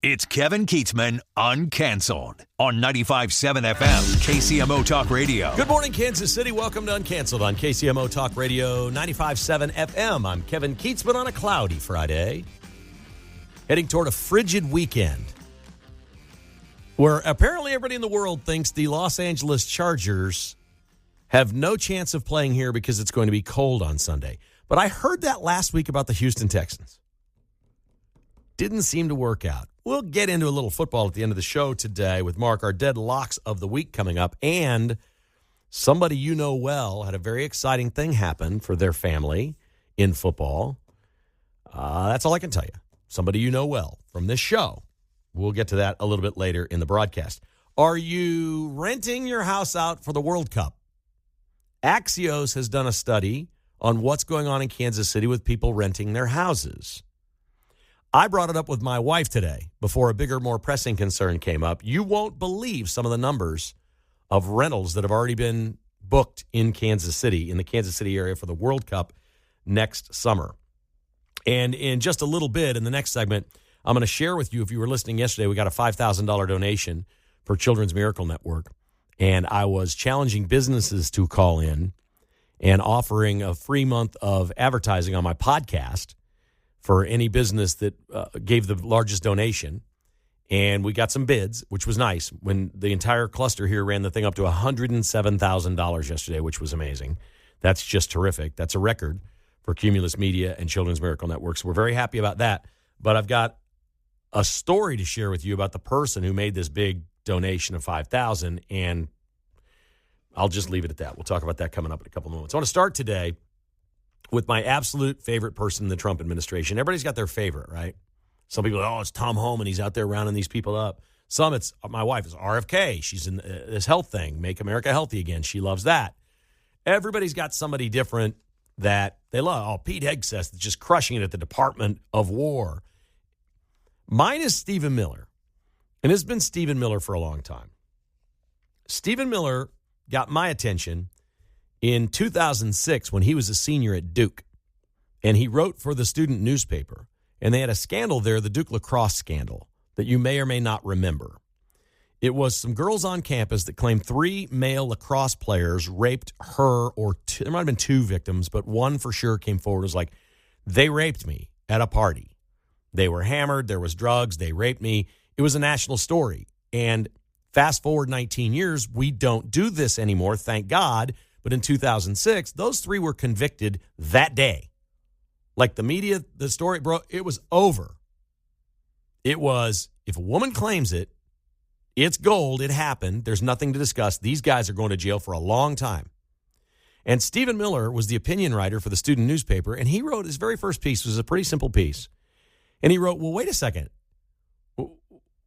It's Kevin Keatsman Uncanceled on 95.7 FM, KCMO Talk Radio. Good morning, Kansas City. Welcome to Uncanceled on KCMO Talk Radio 95.7 FM. I'm Kevin Keatsman on a cloudy Friday, heading toward a frigid weekend where apparently everybody in the world thinks the Los Angeles Chargers have no chance of playing here because it's going to be cold on Sunday. But I heard that last week about the Houston Texans. Didn't seem to work out. We'll get into a little football at the end of the show today with Mark, our dead locks of the week coming up. And somebody you know well had a very exciting thing happen for their family in football. That's all I can tell you. Somebody you know well from this show. We'll get to that a little bit later in the broadcast. Are you renting your house out for the World Cup? Axios has done a study on what's going on in Kansas City with people renting their houses. I brought it up with my wife today before a bigger, more pressing concern came up. You won't believe some of the numbers of rentals that have already been booked in Kansas City, in the Kansas City area for the World Cup next summer. And in just a little bit, in the next segment, I'm going to share with you, if you were listening yesterday, we got a $5,000 donation for Children's Miracle Network. And I was challenging businesses to call in and offering a free month of advertising on my podcast for any business that gave the largest donation. And we got some bids, which was nice. When the entire cluster here ran the thing up to $107,000 yesterday, which was amazing. That's just terrific. That's a record for Cumulus Media and Children's Miracle Network. So we're very happy about that. But I've got a story to share with you about the person who made this big donation of $5,000, and I'll just leave it at that. We'll talk about that coming up in a couple of moments. I want to start today with my absolute favorite person in the Trump administration. Everybody's got their favorite, right? Some people, it's Tom Homan. He's out there rounding these people up. Some, it's my wife is RFK. She's in this health thing, Make America Healthy Again. She loves that. Everybody's got somebody different that they love. Oh, Pete Hegseth is just crushing it at the Department of War. Mine is Stephen Miller, and it's been Stephen Miller for a long time. Stephen Miller got my attention in 2006 when he was a senior at Duke, and he wrote for the student newspaper, and they had a scandal there, the Duke lacrosse scandal, that you may or may not remember. It was some girls on campus that claimed 3 male lacrosse players raped her, or there might have been 2 victims, but one for sure came forward, was like, they raped me at a party. They were hammered, there was drugs, they raped me. It was a national story. And fast forward 19 years, we don't do this anymore, thank God. But in 2006, those 3 were convicted that day. Like the media, the story, bro, it was over. It was, if a woman claims it, it's gold, it happened, there's nothing to discuss. These guys are going to jail for a long time. And Stephen Miller was the opinion writer for the student newspaper, and he wrote his very first piece, was a pretty simple piece. And he wrote, well, wait a second.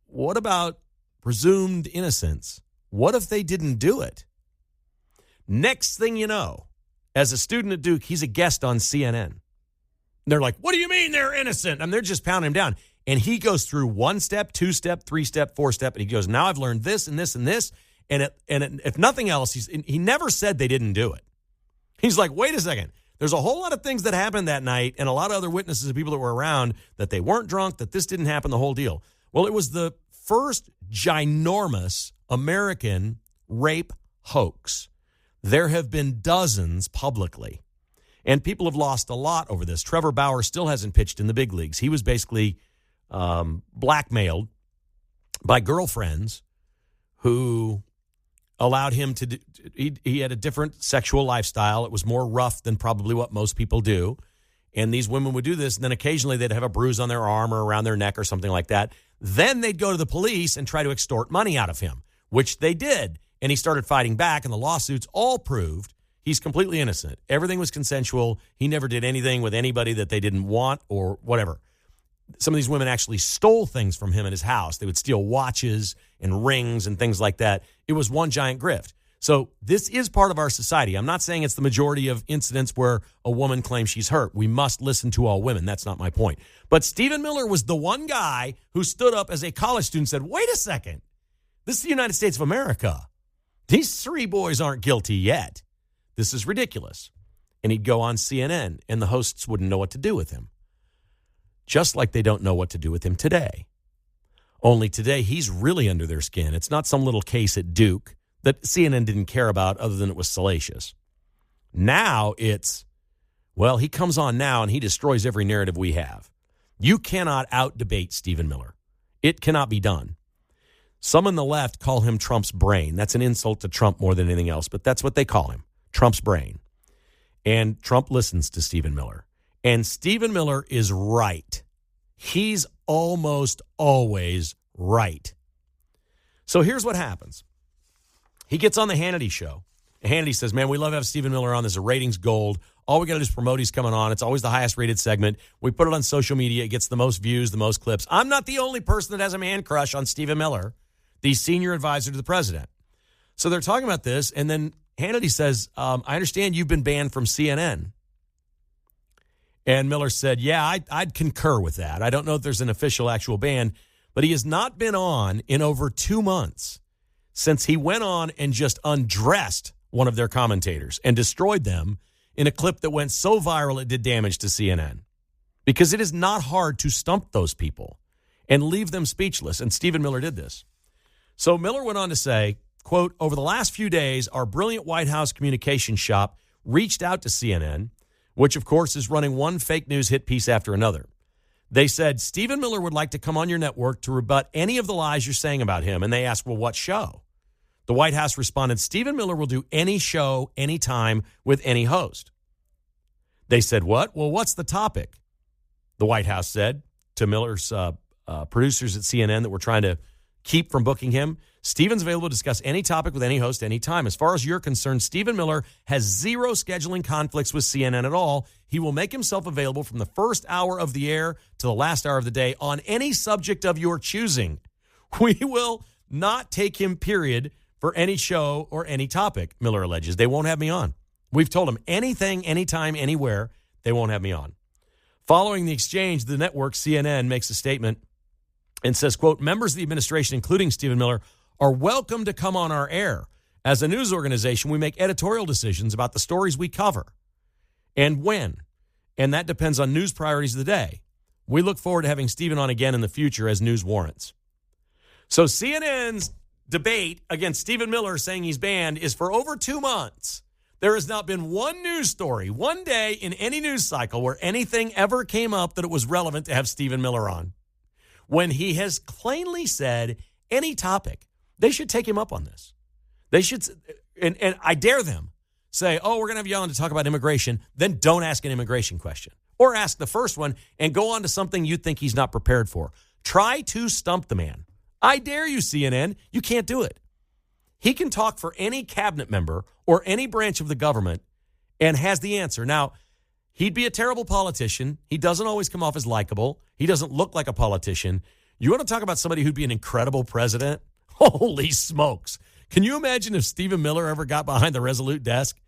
What about presumed innocence? What if they didn't do it? Next thing you know, as a student at Duke, he's a guest on CNN. And they're like, what do you mean they're innocent? And they're just pounding him down. And he goes through 1 step, 2 step, 3 step, 4 step. And he goes, now I've learned this and this and this. And if nothing else, he never said they didn't do it. He's like, wait a second. There's a whole lot of things that happened that night and a lot of other witnesses and people that were around that they weren't drunk, that this didn't happen, the whole deal. Well, it was the first ginormous American rape hoax. There have been dozens publicly, and people have lost a lot over this. Trevor Bauer still hasn't pitched in the big leagues. He was basically blackmailed by girlfriends who allowed him to do, he had a different sexual lifestyle. It was more rough than probably what most people do. And these women would do this, and then occasionally they'd have a bruise on their arm or around their neck or something like that. Then they'd go to the police and try to extort money out of him, which they did. And he started fighting back, and the lawsuits all proved he's completely innocent. Everything was consensual. He never did anything with anybody that they didn't want or whatever. Some of these women actually stole things from him in his house. They would steal watches and rings and things like that. It was one giant grift. So this is part of our society. I'm not saying it's the majority of incidents where a woman claims she's hurt. We must listen to all women. That's not my point. But Stephen Miller was the one guy who stood up as a college student and said, wait a second. This is the United States of America. These 3 boys aren't guilty yet. This is ridiculous. And he'd go on CNN, and the hosts wouldn't know what to do with him. Just like they don't know what to do with him today. Only today, he's really under their skin. It's not some little case at Duke that CNN didn't care about other than it was salacious. Now it's, well, he comes on now and he destroys every narrative we have. You cannot out-debate Stephen Miller. It cannot be done. Some on the left call him Trump's brain. That's an insult to Trump more than anything else, but that's what they call him, Trump's brain. And Trump listens to Stephen Miller. And Stephen Miller is right. He's almost always right. So here's what happens. He gets on the Hannity show. Hannity says, man, we love to have Stephen Miller on. There's a ratings gold. All we got to do is promote he's coming on. It's always the highest rated segment. We put it on social media. It gets the most views, the most clips. I'm not the only person that has a man crush on Stephen Miller, the senior advisor to the president. So they're talking about this, and then Hannity says, I understand you've been banned from CNN. And Miller said, yeah, I'd concur with that. I don't know if there's an official actual ban, but he has not been on in over 2 months since he went on and just undressed one of their commentators and destroyed them in a clip that went so viral it did damage to CNN. Because it is not hard to stump those people and leave them speechless, and Stephen Miller did this. So Miller went on to say, quote, over the last few days, our brilliant White House communication shop reached out to CNN, which, of course, is running one fake news hit piece after another. They said, Stephen Miller would like to come on your network to rebut any of the lies you're saying about him. And they asked, well, what show? The White House responded, Stephen Miller will do any show, anytime, with any host. They said, what? Well, what's the topic? The White House said to Miller's producers at CNN that were trying to keep from booking him, Stephen's available to discuss any topic with any host anytime. As far as you're concerned, Stephen Miller has zero scheduling conflicts with CNN at all. He will make himself available from the first hour of the air to the last hour of the day on any subject of your choosing. We will not take him, period, for any show or any topic, Miller alleges. They won't have me on. We've told him anything, anytime, anywhere, they won't have me on. Following the exchange, the network CNN makes a statement and says, quote, members of the administration, including Stephen Miller, are welcome to come on our air. As a news organization, we make editorial decisions about the stories we cover and when, and that depends on news priorities of the day. We look forward to having Stephen on again in the future as news warrants. So CNN's debate against Stephen Miller saying he's banned is for over 2 months. There has not been one news story, one day in any news cycle where anything ever came up that it was relevant to have Stephen Miller on. When he has plainly said any topic, they should take him up on this. They should, and I dare them, say, oh, we're going to have you on to talk about immigration, then don't ask an immigration question. Or ask the first one and go on to something you think he's not prepared for. Try to stump the man. I dare you, CNN. You can't do it. He can talk for any cabinet member or any branch of the government and has the answer. Now, he'd be a terrible politician. He doesn't always come off as likable. He doesn't look like a politician. You want to talk about somebody who'd be an incredible president? Holy smokes. Can you imagine if Stephen Miller ever got behind the Resolute desk?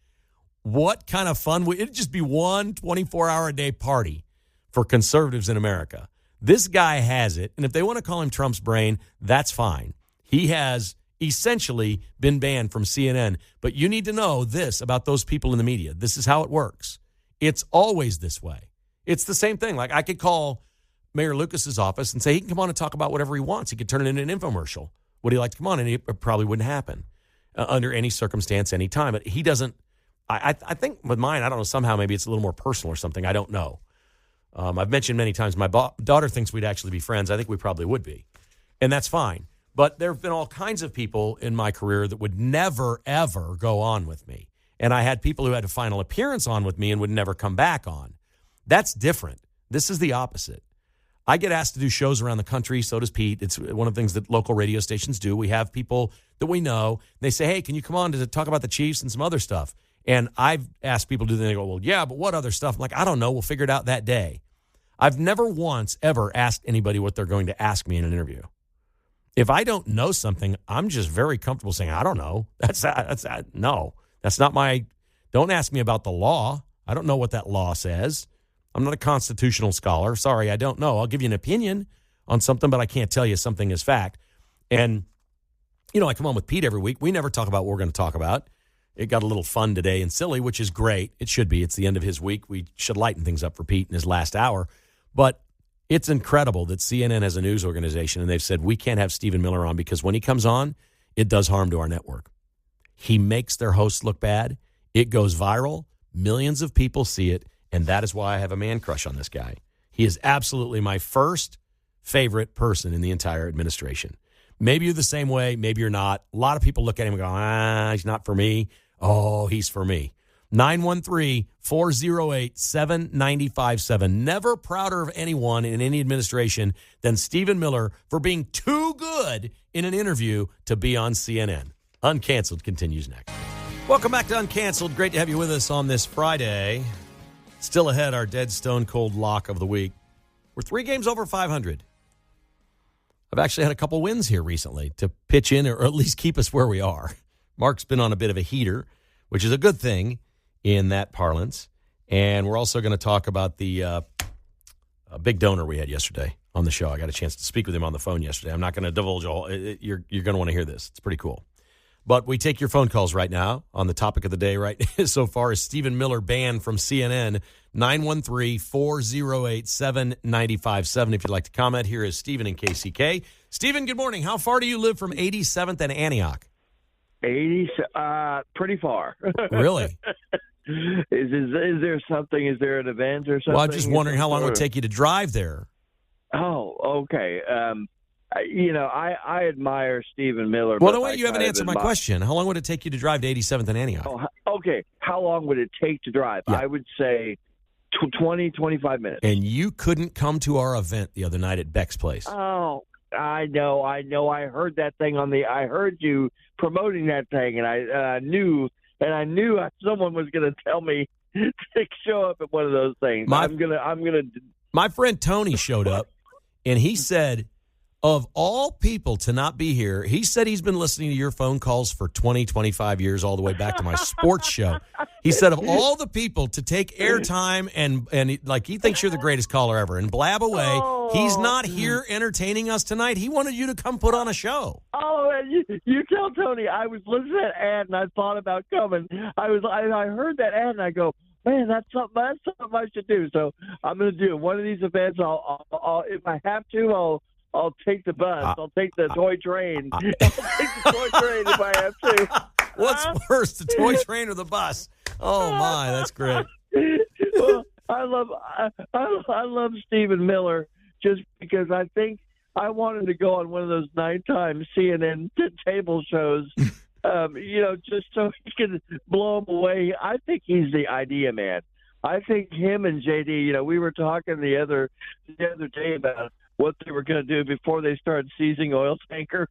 What kind of fun would it'd just be one 24-hour-a-day party for conservatives in America. This guy has it, and if they want to call him Trump's brain, that's fine. He has essentially been banned from CNN. But you need to know this about those people in the media. This is how it works. It's always this way. It's the same thing. Like I could call Mayor Lucas's office and say he can come on and talk about whatever he wants. He could turn it into an infomercial. Would he like to come on? And it probably wouldn't happen under any circumstance, any time. But he doesn't. I think with mine, I don't know, somehow maybe it's a little more personal or something. I don't know. I've mentioned many times my daughter thinks we'd actually be friends. I think we probably would be. And that's fine. But there have been all kinds of people in my career that would never, ever go on with me. And I had people who had a final appearance on with me and would never come back on. That's different. This is the opposite. I get asked to do shows around the country. So does Pete. It's one of the things that local radio stations do. We have people that we know. They say, hey, can you come on to talk about the Chiefs and some other stuff? And I've asked people to do that. They go, well, yeah, but what other stuff? I'm like, I don't know. We'll figure it out that day. I've never once ever asked anybody what they're going to ask me in an interview. If I don't know something, I'm just very comfortable saying, I don't know. No, that's not my, don't ask me about the law. I don't know what that law says. I'm not a constitutional scholar. Sorry, I don't know. I'll give you an opinion on something, but I can't tell you something is fact. And, you know, I come on with Pete every week. We never talk about what we're going to talk about. It got a little fun today and silly, which is great. It should be. It's the end of his week. We should lighten things up for Pete in his last hour. But It's incredible that CNN has a news organization, and they've said, we can't have Stephen Miller on because when he comes on, it does harm to our network. He makes their hosts look bad. It goes viral. Millions of people see it, and that is why I have a man crush on this guy. He is absolutely my first favorite person in the entire administration. Maybe you're the same way. Maybe you're not. A lot of people look at him and go, he's not for me. Oh, he's for me. 913-408-7957. Never prouder of anyone in any administration than Stephen Miller for being too good in an interview to be on CNN. Uncanceled continues next. Welcome back to Uncanceled. Great to have you with us on this Friday. Still ahead, our dead stone cold lock of the week. We're 3 games over 500. I've actually had a couple wins here recently to pitch in or at least keep us where we are. Mark's been on a bit of a heater, which is a good thing in that parlance. And we're also going to talk about the big donor we had yesterday on the show. I got a chance to speak with him on the phone yesterday. I'm not going to divulge all. You're going to want to hear this. It's pretty cool. But we take your phone calls right now on the topic of the day right so far is Stephen Miller banned from CNN. 913-408-7957. If you'd like to comment, here is Stephen in KCK. Stephen, good morning. How far do you live from 87th and Antioch? Pretty far. Really? Is there something? Is there an event or something? Well, I'm just wondering how long it would take you to drive there. Oh, okay. I admire Stephen Miller. Well, wait, you haven't answered my question. How long would it take you to drive to 87th and Antioch? Oh, okay. How long would it take to drive? Yeah. I would say 20, 25 minutes. And you couldn't come to our event the other night at Beck's place. Oh, I know. I heard that thing I heard you promoting that thing, and I knew someone was going to tell me to show up at one of those things. I'm gonna. My friend Tony showed up, and he said, of all people to not be here, he said he's been listening to your phone calls for 20, 25 years, all the way back to my sports show. He said of all the people to take airtime and he thinks you're the greatest caller ever and blab away. Oh. He's not here entertaining us tonight. He wanted you to come put on a show. Oh, you tell Tony. I was listening to that ad and I thought about coming. I heard that ad and I go, man, that's something I should do. So I'm going to do one of these events. I'll if I have to, I'll take the bus. I'll take the toy train. I'll take the toy train if I have to. What's worse, the toy train or the bus? Oh my, that's great. Well, I love Stephen Miller just because I think I wanted to go on one of those nighttime CNN table shows. Just so he can blow him away. I think he's the idea man. I think him and JD. We were talking the other day about what they were going to do before they started seizing oil tankers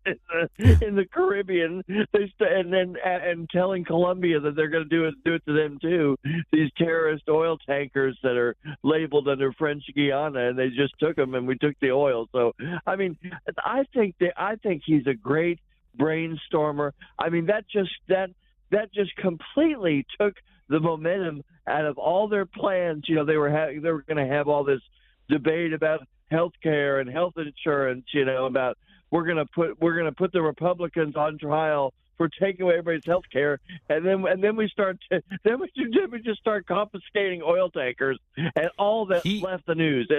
in the Caribbean. And telling Colombia that they're going to do it to them too. These terrorist oil tankers that are labeled under French Guiana, and they just took them, and we took the oil. So I think he's a great brainstormer. That just completely took the momentum out of all their plans. They were going to have all this debate about health care and health insurance, about we're going to put the Republicans on trial for taking away everybody's health care, and then we just start confiscating oil tankers, and all that left the news.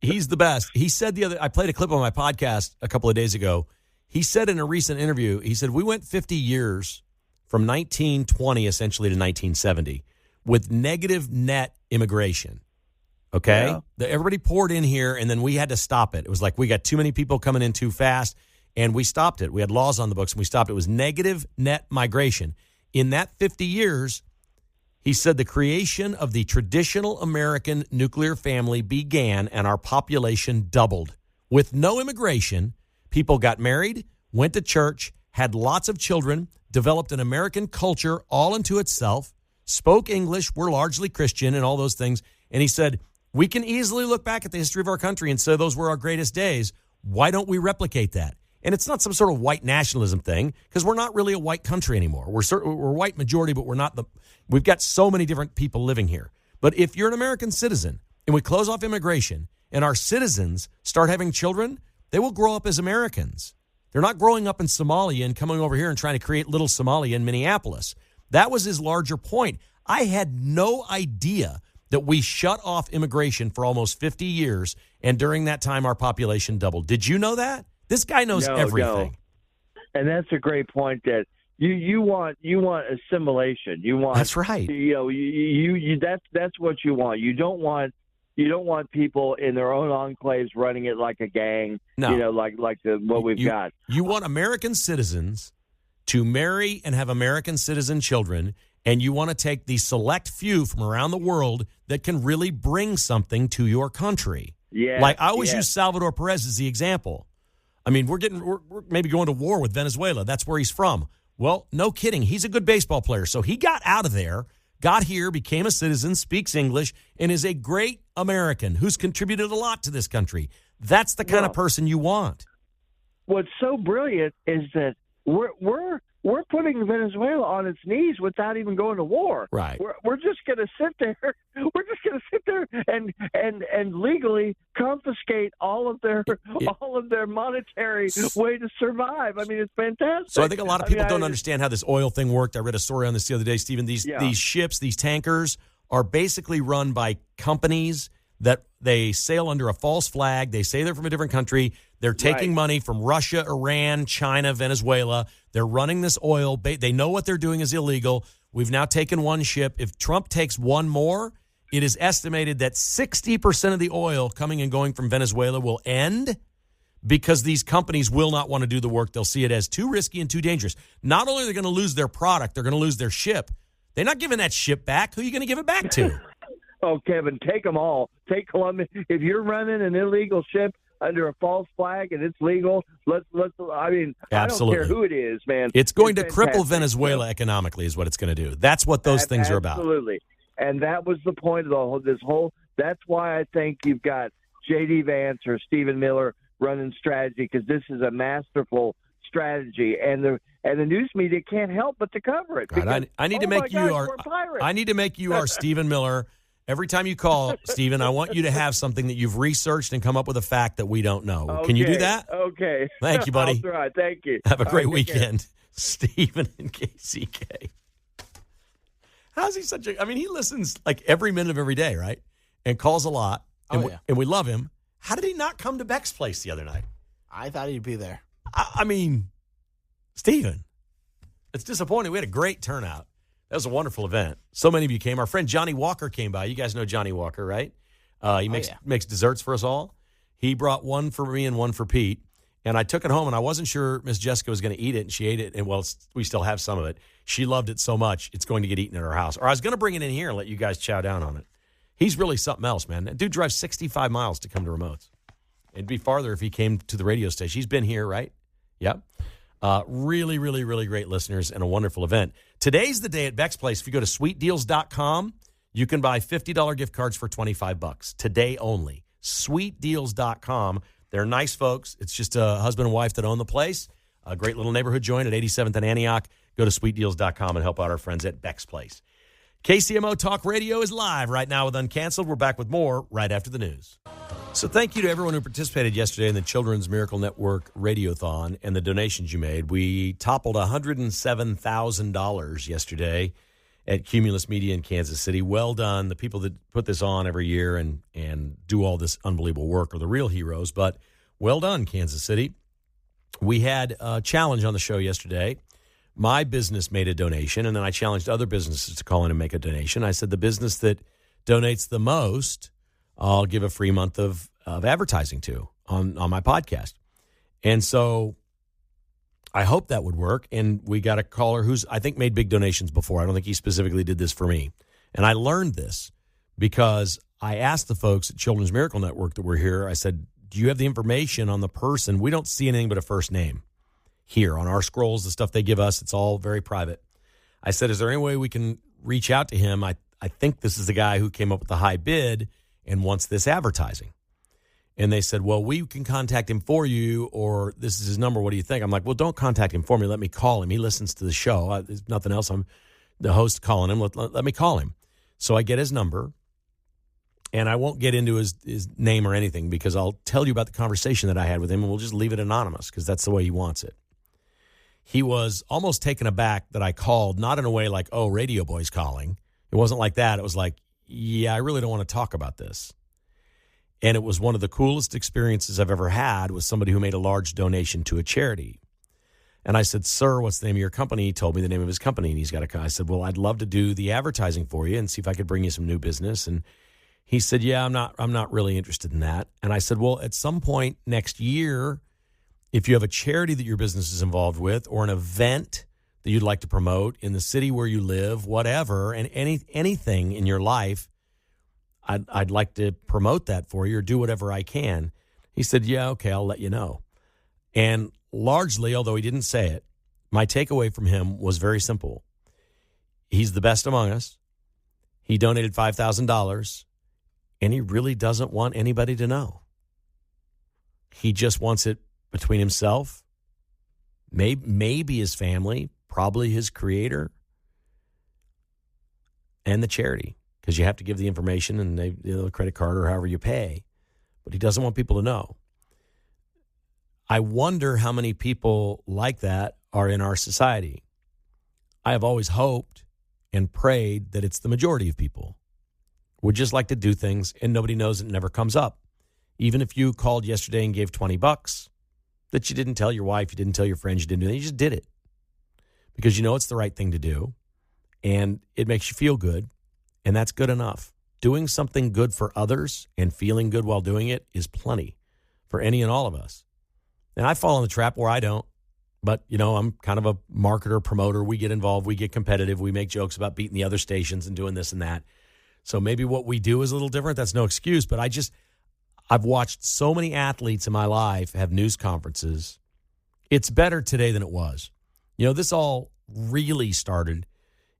He's the best. He said I played a clip on my podcast a couple of days ago. He said in a recent interview, he said, we went 50 years from 1920 essentially to 1970 with negative net immigration. Okay? Yeah. Everybody poured in here, and then we had to stop it. It was like we got too many people coming in too fast, and we stopped it. We had laws on the books, and we stopped it. It was negative net migration. In that 50 years, he said the creation of the traditional American nuclear family began, and our population doubled. With no immigration, people got married, went to church, had lots of children, developed an American culture all into itself, spoke English, were largely Christian, and all those things. And he said, we can easily look back at the history of our country and say those were our greatest days. Why don't we replicate that? And it's not some sort of white nationalism thing, because we're not really a white country anymore. We're white majority, but we're not we've got so many different people living here. But if you're an American citizen and we close off immigration and our citizens start having children, they will grow up as Americans. They're not growing up in Somalia and coming over here and trying to create little Somalia in Minneapolis. That was his larger point. I had no idea that we shut off immigration for almost 50 years, and during that time, our population doubled. Did you know that? This guy knows everything. No. And that's a great point that you want assimilation. You want That's right. That's what you want. You don't want people in their own enclaves running it like a gang. No. Like what we've got. You want American citizens to marry and have American citizen children, and you want to take the select few from around the world that can really bring something to your country. Yeah. Like I always use Salvador Perez as the example. I mean, we're maybe going to war with Venezuela. That's where he's from. Well, no kidding. He's a good baseball player. So he got out of there, got here, became a citizen, speaks English, and is a great American who's contributed a lot to this country. That's the kind of person you want. What's so brilliant is that we're putting Venezuela on its knees without even going to war. Right. We're just going to sit there. We're just going to sit there and legally confiscate all of their monetary way to survive. I mean, it's fantastic. So I think a lot of people don't understand how this oil thing worked. I read a story on this the other day, Stephen. These ships, these tankers, are basically run by companies that they sail under a false flag. They say they're from a different country. They're taking money from Russia, Iran, China, Venezuela. They're running this oil. They know what they're doing is illegal. We've now taken one ship. If Trump takes one more, it is estimated that 60% of the oil coming and going from Venezuela will end because these companies will not want to do the work. They'll see it as too risky and too dangerous. Not only are they going to lose their product, they're going to lose their ship. They're not giving that ship back. Who are you going to give it back to? Oh, Kevin, take them all. Take Colombia. If you're running an illegal ship under a false flag and it's legal, Absolutely. I don't care who it is, man. It's going to cripple Venezuela economically is what it's going to do. That's what those things are about. Absolutely. And that was the point of this whole – that's why I think you've got J.D. Vance or Stephen Miller running strategy, because this is a masterful strategy. And the news media can't help but to cover it. Right. I need to make you our Stephen Miller. Every time you call, Stephen, I want you to have something that you've researched and come up with a fact that we don't know. Okay. Can you do that? Okay. Thank you, buddy. I'll try. Thank you. Have a great weekend. Stephen and KCK. How's he such a – I mean, he listens like every minute of every day, right? And calls a lot. And we love him. How did he not come to Beck's place the other night? I thought he'd be there. I mean, Stephen, it's disappointing. We had a great turnout. That was a wonderful event. So many of you came. Our friend Johnny Walker came by. You guys know Johnny Walker, right? He makes desserts for us all. He brought one for me and one for Pete. And I took it home, and I wasn't sure Miss Jessica was going to eat it, and she ate it. And, we still have some of it. She loved it so much, it's going to get eaten at our house. Or I was going to bring it in here and let you guys chow down on it. He's really something else, man. That dude drives 65 miles to come to Remotes. It'd be farther if he came to the radio station. He's been here, right? Yep. Really, really, really great listeners and a wonderful event. Today's the day at Beck's Place. If you go to sweetdeals.com, you can buy $50 gift cards for $25. Today only. Sweetdeals.com. They're nice folks. It's just a husband and wife that own the place. A great little neighborhood joint at 87th and Antioch. Go to sweetdeals.com and help out our friends at Beck's Place. KCMO Talk Radio is live right now with Uncanceled. We're back with more right after the news. So thank you to everyone who participated yesterday in the Children's Miracle Network Radiothon and the donations you made. We toppled $107,000 yesterday at Cumulus Media in Kansas City. Well done. The people that put this on every year and do all this unbelievable work are the real heroes, but well done, Kansas City. We had a challenge on the show yesterday. My business made a donation, and then I challenged other businesses to call in and make a donation. I said the business that donates the most, I'll give a free month of advertising to on my podcast. And so I hope that would work. And we got a caller who's, I think, made big donations before. I don't think he specifically did this for me. And I learned this because I asked the folks at Children's Miracle Network that were here, I said, do you have the information on the person? We don't see anything but a first name here on our scrolls, the stuff they give us. It's all very private. I said, is there any way we can reach out to him? I think this is the guy who came up with the high bid and wants this advertising. And they said, well, we can contact him for you, or this is his number. What do you think? I'm like, well, don't contact him for me. Let me call him. He listens to the show. There's nothing else. I'm the host calling him. Let me call him. So I get his number, and I won't get into his name or anything because I'll tell you about the conversation that I had with him, and we'll just leave it anonymous because that's the way he wants it. He was almost taken aback that I called, not in a way like, oh, Radio Boy's calling. It wasn't like that. It was like, yeah, I really don't want to talk about this. And it was one of the coolest experiences I've ever had with somebody who made a large donation to a charity. And I said, sir, what's the name of your company? He told me the name of his company, and he's got a. I said, well, I'd love to do the advertising for you and see if I could bring you some new business. And he said, yeah, I'm not really interested in that. And I said, well, at some point next year, if you have a charity that your business is involved with or an event that you'd like to promote in the city where you live, whatever, and anything in your life, I'd like to promote that for you or do whatever I can. He said, yeah, okay, I'll let you know. And largely, although he didn't say it, my takeaway from him was very simple. He's the best among us. He donated $5,000, and he really doesn't want anybody to know. He just wants it between himself, maybe his family, probably his creator, and the charity, because you have to give the information and the credit card or however you pay. But he doesn't want people to know. I wonder how many people like that are in our society. I have always hoped and prayed that it's the majority of people would just like to do things and nobody knows it never comes up. Even if you called yesterday and gave $20 that you didn't tell your wife, you didn't tell your friends, you didn't do anything, you just did it because you know it's the right thing to do and it makes you feel good, and that's good enough. Doing something good for others and feeling good while doing it is plenty for any and all of us. And I fall in the trap where I don't. But, I'm kind of a marketer, promoter. We get involved. We get competitive. We make jokes about beating the other stations and doing this and that. So maybe what we do is a little different. That's no excuse. But I've watched so many athletes in my life have news conferences. It's better today than it was. This all really started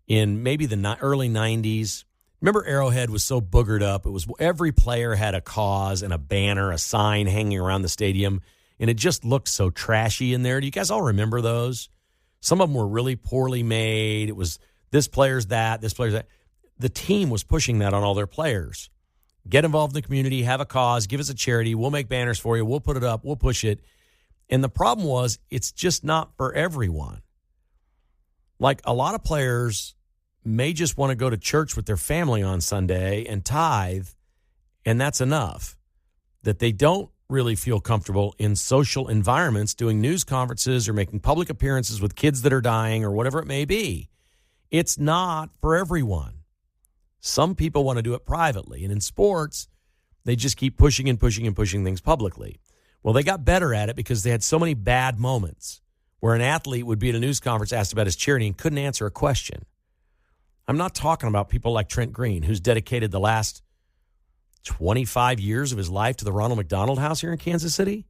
in maybe the early 90s. Remember Arrowhead was so boogered up. It was every player had a cause and a banner, a sign hanging around the stadium. And it just looked so trashy in there. Do you guys all remember those? Some of them were really poorly made. It was this player's that, this player's that. The team was pushing that on all their players. Get involved in the community, have a cause, give us a charity. We'll make banners for you. We'll put it up. We'll push it. And the problem was it's just not for everyone. Like a lot of players may just want to go to church with their family on Sunday and tithe, and that's enough. That they don't really feel comfortable in social environments doing news conferences or making public appearances with kids that are dying or whatever it may be. It's not for everyone. Some people want to do it privately. And in sports, they just keep pushing and pushing and pushing things publicly. Well, they got better at it because they had so many bad moments where an athlete would be at a news conference asked about his charity and couldn't answer a question. I'm not talking about people like Trent Green, who's dedicated the last 25 years of his life to the Ronald McDonald House here in Kansas City.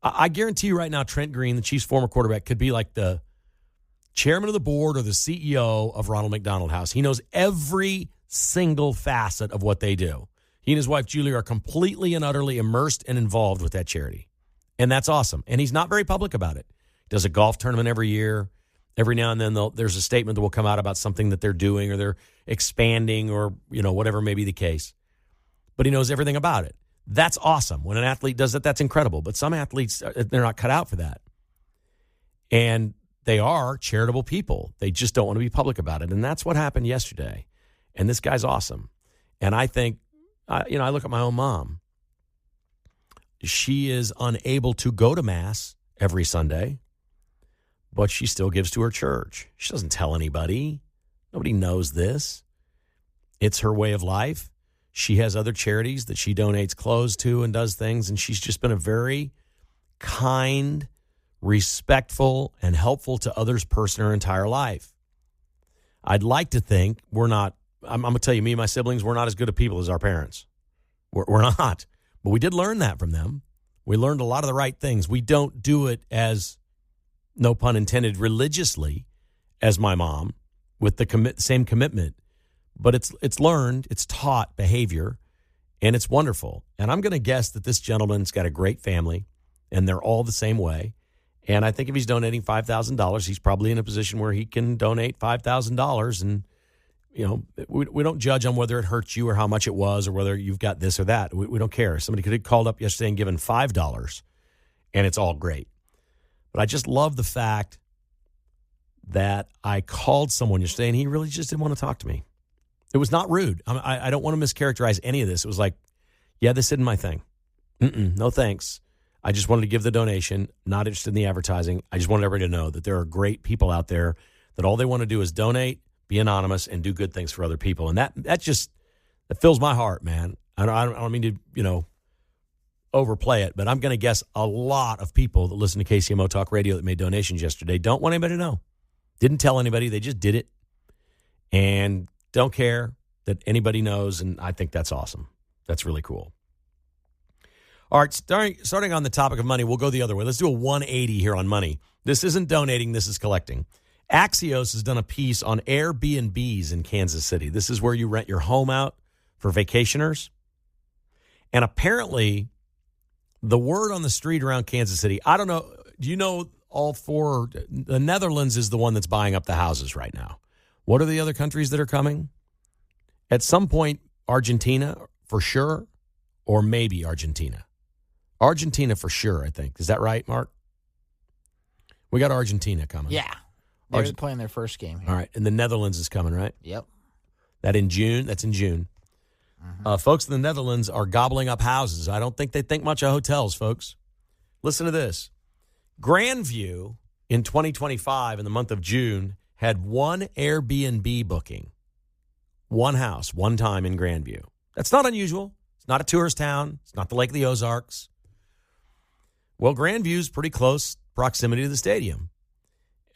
I guarantee you right now, Trent Green, the Chiefs' former quarterback, could be like the chairman of the board or the CEO of Ronald McDonald House. He knows every single facet of what they do. He and his wife, Julie, are completely and utterly immersed and involved with that charity. And that's awesome. And he's not very public about it. He does a golf tournament every year. Every now and then there's a statement that will come out about something that they're doing or they're expanding or, whatever may be the case. But he knows everything about it. That's awesome. When an athlete does that, that's incredible. But some athletes, they're not cut out for that. And they are charitable people. They just don't want to be public about it. And that's what happened yesterday. And this guy's awesome. And I think, I look at my own mom. She is unable to go to Mass every Sunday, but she still gives to her church. She doesn't tell anybody. Nobody knows this. It's her way of life. She has other charities that she donates clothes to and does things, and she's just been a very kind, respectful, and helpful to others person her entire life. I'd like to think we're not, I'm going to tell you, me and my siblings, we're not as good of people as our parents. We're not. But we did learn that from them. We learned a lot of the right things. We don't do it as, no pun intended, religiously as my mom with the same commitment. But it's learned, it's taught behavior, and it's wonderful. And I'm going to guess that this gentleman's got a great family, and they're all the same way. And I think if he's donating $5,000, he's probably in a position where he can donate $5,000. And, we don't judge on whether it hurts you or how much it was or whether you've got this or that. We don't care. Somebody could have called up yesterday and given $5, and it's all great. But I just love the fact that I called someone yesterday, and he really just didn't want to talk to me. It was not rude. I don't want to mischaracterize any of this. It was like, yeah, this isn't my thing. No thanks. I just wanted to give the donation, not interested in the advertising. I just wanted everybody to know that there are great people out there that all they want to do is donate, be anonymous, and do good things for other people. And that fills my heart, man. I don't mean to, overplay it, but I'm going to guess a lot of people that listen to KCMO Talk Radio that made donations yesterday don't want anybody to know. Didn't tell anybody. They just did it and don't care that anybody knows, and I think that's awesome. That's really cool. All right, starting on the topic of money, we'll go the other way. Let's do a 180 here on money. This isn't donating. This is collecting. Axios has done a piece on Airbnbs in Kansas City. This is where you rent your home out for vacationers. And apparently, the word on the street around Kansas City, I don't know, do you know all four? The Netherlands is the one that's buying up the houses right now. What are the other countries that are coming? At some point, Argentina for sure, or maybe Argentina. Argentina for sure, I think. Is that right, Mark? We got Argentina coming. Yeah. They're playing their first game here. All right. And the Netherlands is coming, right? Yep. That's in June. Folks in the Netherlands are gobbling up houses. I don't think they think much of hotels, folks. Listen to this. Grandview in 2025, in the month of June, had one Airbnb booking. One house, one time in Grandview. That's not unusual. It's not a tourist town. It's not the Lake of the Ozarks. Well, Grandview's pretty close proximity to the stadium.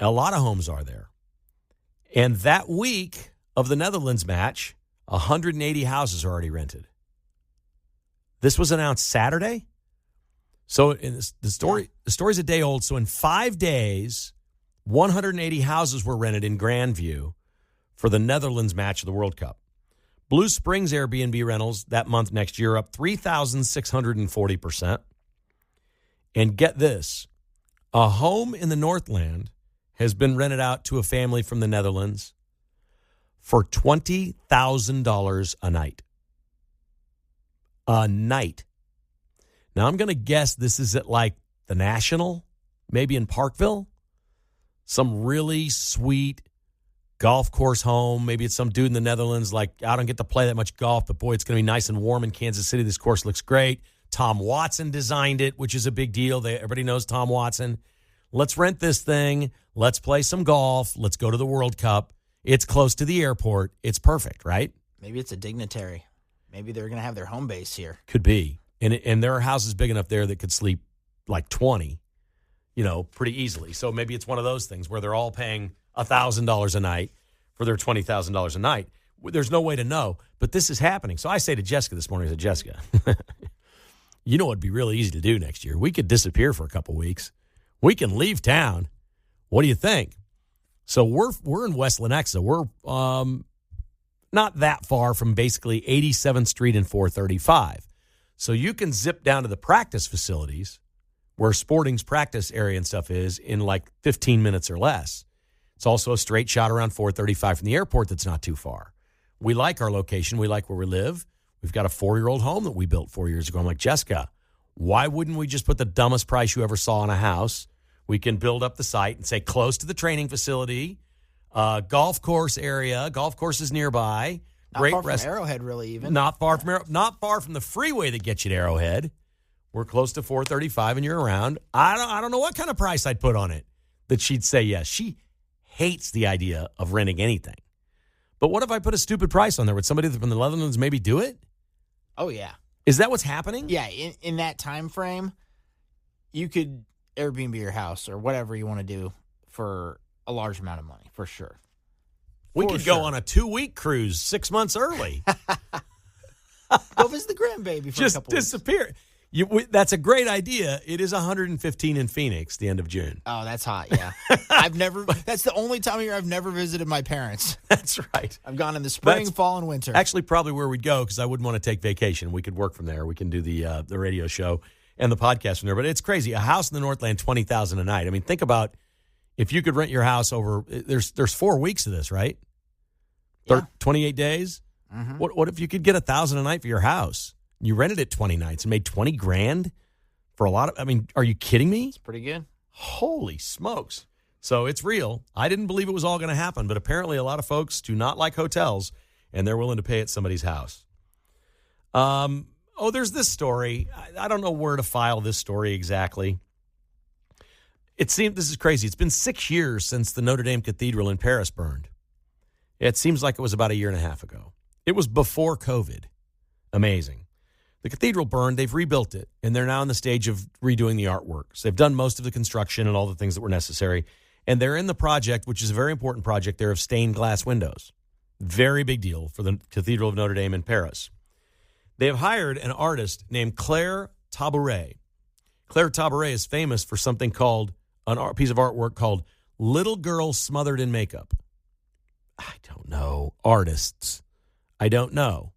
A lot of homes are there. And that week of the Netherlands match, 180 houses are already rented. This was announced Saturday. So the story's a day old. So in 5 days, 180 houses were rented in Grandview for the Netherlands match of the World Cup. Blue Springs Airbnb rentals that month next year up 3,640%. And get this, a home in the Northland has been rented out to a family from the Netherlands for $20,000 a night. A night. Now, I'm going to guess this is at like the National, maybe in Parkville. Some really sweet golf course home. Maybe it's some dude in the Netherlands like, I don't get to play that much golf, but boy, it's going to be nice and warm in Kansas City. This course looks great. Tom Watson designed it, which is a big deal. Everybody knows Tom Watson. Let's rent this thing. Let's play some golf. Let's go to the World Cup. It's close to the airport. It's perfect, right? Maybe it's a dignitary. Maybe they're going to have their home base here. Could be. And there are houses big enough there that could sleep like 20, pretty easily. So maybe it's one of those things where they're all paying $1,000 a night for their $20,000 a night. There's no way to know, but this is happening. So I say to Jessica this morning, I said, Jessica, you know what would be really easy to do next year? We could disappear for a couple weeks. We can leave town. What do you think? So we're in West Lenexa. We're not that far from basically 87th Street and 435. So you can zip down to the practice facilities where Sporting's practice area and stuff is in like 15 minutes or less. It's also a straight shot around 435 from the airport that's not too far. We like our location. We like where we live. We've got a 4-year-old home that we built 4 years ago. I'm like, Jessica, why wouldn't we just put the dumbest price you ever saw on a house? We can build up the site and say close to the training facility, golf course area, golf courses nearby. Not far from Arrowhead, really, even. Not far from the freeway that gets you to Arrowhead. We're close to 435 and you're around. I don't know what kind of price I'd put on it that she'd say yes. She hates the idea of renting anything. But what if I put a stupid price on there? Would somebody from the Netherlands maybe do it? Oh, yeah. Is that what's happening? Yeah, in that time frame, you could Airbnb your house or whatever you want to do for a large amount of money, for sure. We could go on a 2-week cruise 6 months early. Go visit the grandbaby for just a couple disappear. weeks. That's a great idea. It is 115 in Phoenix, the end of June. Oh, that's hot, yeah. That's the only time of year I've never visited my parents. That's right. I've gone in the spring, fall, and winter. Actually, probably where we'd go because I wouldn't want to take vacation. We could work from there. We can do the radio show and the podcast from there. But it's crazy. A house in the Northland, $20,000 a night. I mean, think about if you could rent your house over, there's 4 weeks of this, right? Yeah. 28 days? Mm-hmm. What if you could get $1,000 a night for your house? You rented it 20 nights and made $20,000 for a lot of, are you kidding me? It's pretty good. Holy smokes. So it's real. I didn't believe it was all going to happen, but apparently a lot of folks do not like hotels. and they're willing to pay at somebody's house. There's this story. I don't know where to file this story exactly. This is crazy. It's been 6 years since the Notre Dame Cathedral in Paris burned. It seems like it was about a year and a half ago. It was before COVID. Amazing. The cathedral burned. They've rebuilt it, and they're now in the stage of redoing the artwork. So they've done most of the construction and all the things that were necessary, and they're in the project, which is a very important project there, of stained glass windows. Very big deal for the Cathedral of Notre Dame in Paris. They have hired an artist named Claire Tabouret. Claire Tabouret is famous for something called a piece of artwork called Little Girl Smothered in Makeup. I don't know. Artists. I don't know.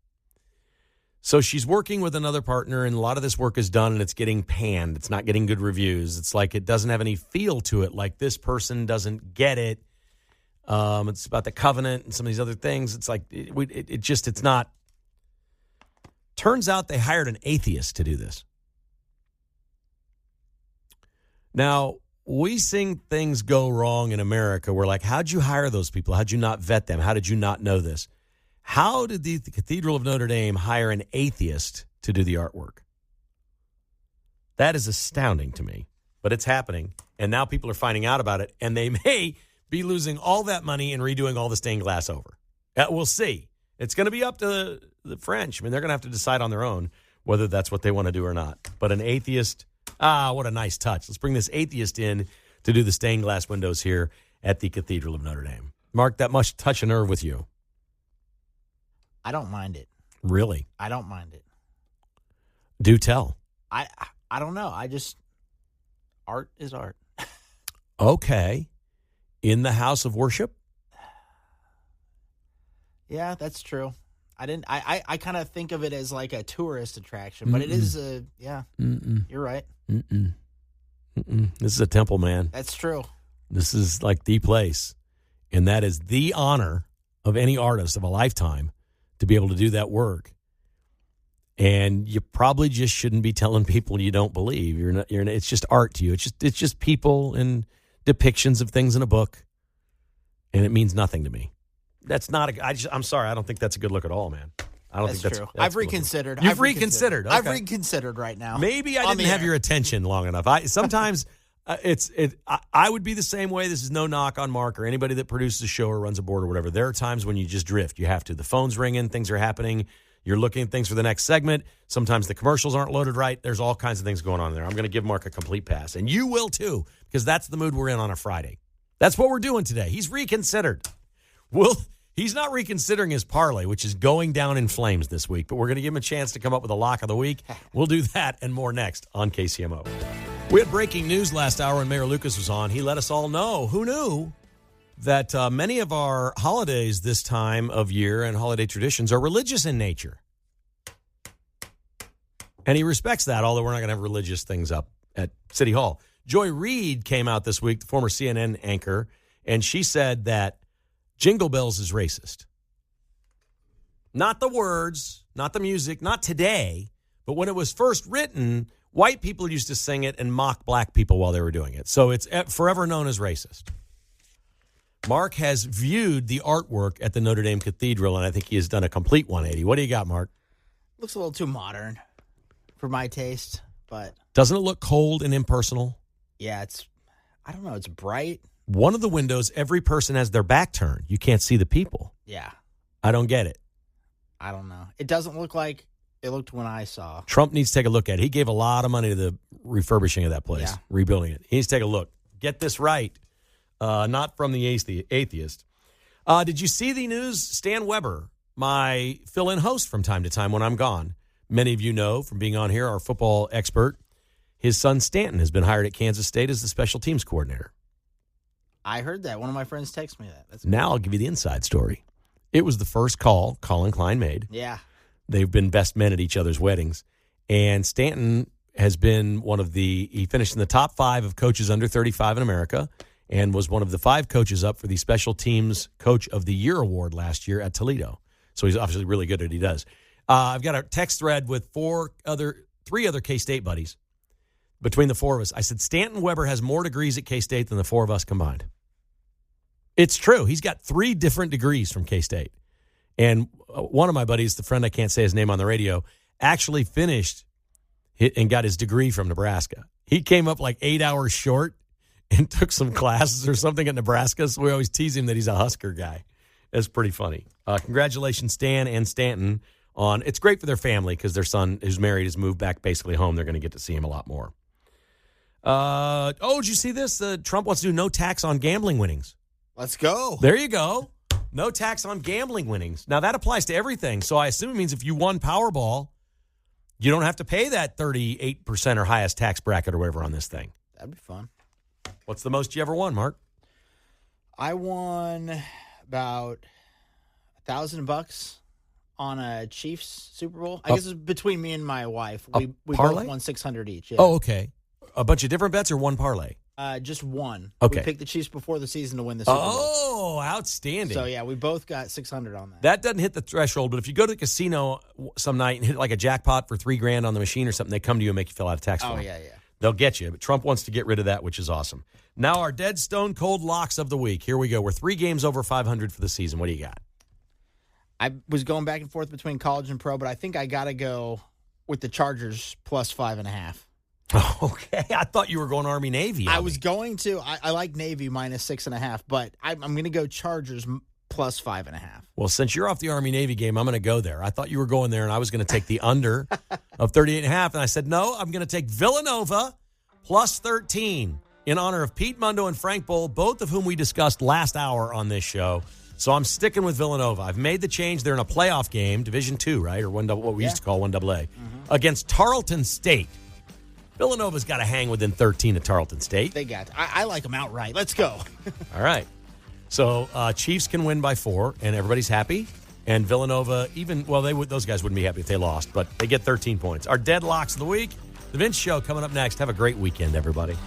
So she's working with another partner, and a lot of this work is done, and it's getting panned. It's not getting good reviews. It's like it doesn't have any feel to it, like this person doesn't get it. It's about the covenant and some of these other things. It's like it's not. Turns out they hired an atheist to do this. Now, we sing things go wrong in America. We're like, how'd you hire those people? How'd you not vet them? How did you not know this? How did the Cathedral of Notre Dame hire an atheist to do the artwork? That is astounding to me, but it's happening. And now people are finding out about it, and they may be losing all that money and redoing all the stained glass over. We'll see. It's going to be up to the French. I mean, they're going to have to decide on their own whether that's what they want to do or not. But an atheist, what a nice touch. Let's bring this atheist in to do the stained glass windows here at the Cathedral of Notre Dame. Mark, that must touch a nerve with you. I don't mind it. Really? I don't mind it. Do tell. I don't know. Art is art. Okay. In the house of worship? Yeah, that's true. I kind of think of it as like a tourist attraction, but it is you're right. This is a temple, man. That's true. This is like the place. And that is the honor of any artist of a lifetime to be able to do that work. And you probably just shouldn't be telling people you don't believe. It's just art to you. It's just people and depictions of things in a book. And it means nothing to me. That's not I'm sorry. I don't think that's a good look at all, man. I don't think that's true. That's I've reconsidered. You've reconsidered. Okay. I've reconsidered right now. Maybe I didn't have your attention long enough. Sometimes I would be the same way. This is no knock on Mark or anybody that produces a show or runs a board or whatever. There are times when you just drift. You have to. The phone's ringing. Things are happening. You're looking at things for the next segment. Sometimes the commercials aren't loaded right. There's all kinds of things going on there. I'm going to give Mark a complete pass. And you will too, because that's the mood we're in on a Friday. That's what we're doing today. He's reconsidered. He's not reconsidering his parlay, which is going down in flames this week, but we're going to give him a chance to come up with a lock of the week. We'll do that and more next on KCMO. We had breaking news last hour when Mayor Lucas was on. He let us all know, who knew, that many of our holidays this time of year and holiday traditions are religious in nature. And he respects that, although we're not going to have religious things up at City Hall. Joy Reid came out this week, the former CNN anchor, and she said that Jingle Bells is racist. Not the words, not the music, not today, but when it was first written, white people used to sing it and mock black people while they were doing it. So it's forever known as racist. Mark has viewed the artwork at the Notre Dame Cathedral, and I think he has done a complete 180. What do you got, Mark? Looks a little too modern for my taste, but... Doesn't it look cold and impersonal? Yeah, I don't know, it's bright. One of the windows, every person has their back turned. You can't see the people. Yeah. I don't get it. I don't know. It doesn't look like it looked when I saw. Trump needs to take a look at it. He gave a lot of money to the refurbishing of that place, rebuilding it. He needs to take a look. Get this right. Not from the atheist. Did you see the news? Stan Weber, my fill-in host from time to time when I'm gone. Many of you know from being on here, our football expert. His son Stanton has been hired at Kansas State as the special teams coordinator. I heard that. One of my friends texted me that. Now I'll give you the inside story. It was the first call Colin Klein made. Yeah. They've been best men at each other's weddings. And Stanton has been he finished in the top 5 of coaches under 35 in America and was one of the 5 coaches up for the Special Teams Coach of the Year award last year at Toledo. So he's obviously really good at what he does. I've got a text thread with 3 other K-State buddies. Between the 4 of us, I said, Stanton Weber has more degrees at K-State than the 4 of us combined. It's true. He's got 3 different degrees from K-State. And one of my buddies, the friend I can't say his name on the radio, actually finished and got his degree from Nebraska. He came up like 8 hours short and took some classes or something at Nebraska. So we always tease him that he's a Husker guy. It's pretty funny. Congratulations, Stan and Stanton. It's great for their family because their son, who's married, has moved back basically home. They're going to get to see him a lot more. Did you see this? Trump wants to do no tax on gambling winnings. Let's go. There you go. No tax on gambling winnings. Now, that applies to everything. So I assume it means if you won Powerball, you don't have to pay that 38% or highest tax bracket or whatever on this thing. That'd be fun. What's the most you ever won, Mark? I won about $1,000 on a Chiefs Super Bowl. I guess it's between me and my wife. We both won $600 each. Yeah. Oh, okay. A bunch of different bets or one parlay? Just one. Okay. We picked the Chiefs before the season to win the Super Bowl. Oh, outstanding. So, yeah, we both got $600 on that. That doesn't hit the threshold, but if you go to the casino some night and hit like a jackpot for $3,000 on the machine or something, they come to you and make you fill out a tax form. Oh, yeah. They'll get you, but Trump wants to get rid of that, which is awesome. Now our dead stone cold locks of the week. Here we go. We're 3 games over 500 for the season. What do you got? I was going back and forth between college and pro, but I think I got to go with the Chargers plus 5.5. Okay. I thought you were going Army-Navy. I was going to. I like Navy minus 6.5, but I'm going to go Chargers plus 5.5. Well, since you're off the Army-Navy game, I'm going to go there. I thought you were going there, and I was going to take the under of 38.5, and I said, no, I'm going to take Villanova plus 13 in honor of Pete Mundo and Frank Bowl, both of whom we discussed last hour on this show. So I'm sticking with Villanova. I've made the change. They're in a playoff game, Division II, right, or what we used to call 1AA, against Tarleton State. Villanova's got to hang within 13 of Tarleton State. They got. I like them outright. Let's go. All right. So Chiefs can win by 4, and everybody's happy. And Villanova, those guys wouldn't be happy if they lost, but they get 13 points. Our deadlocks of the week, the Vince Show coming up next. Have a great weekend, everybody.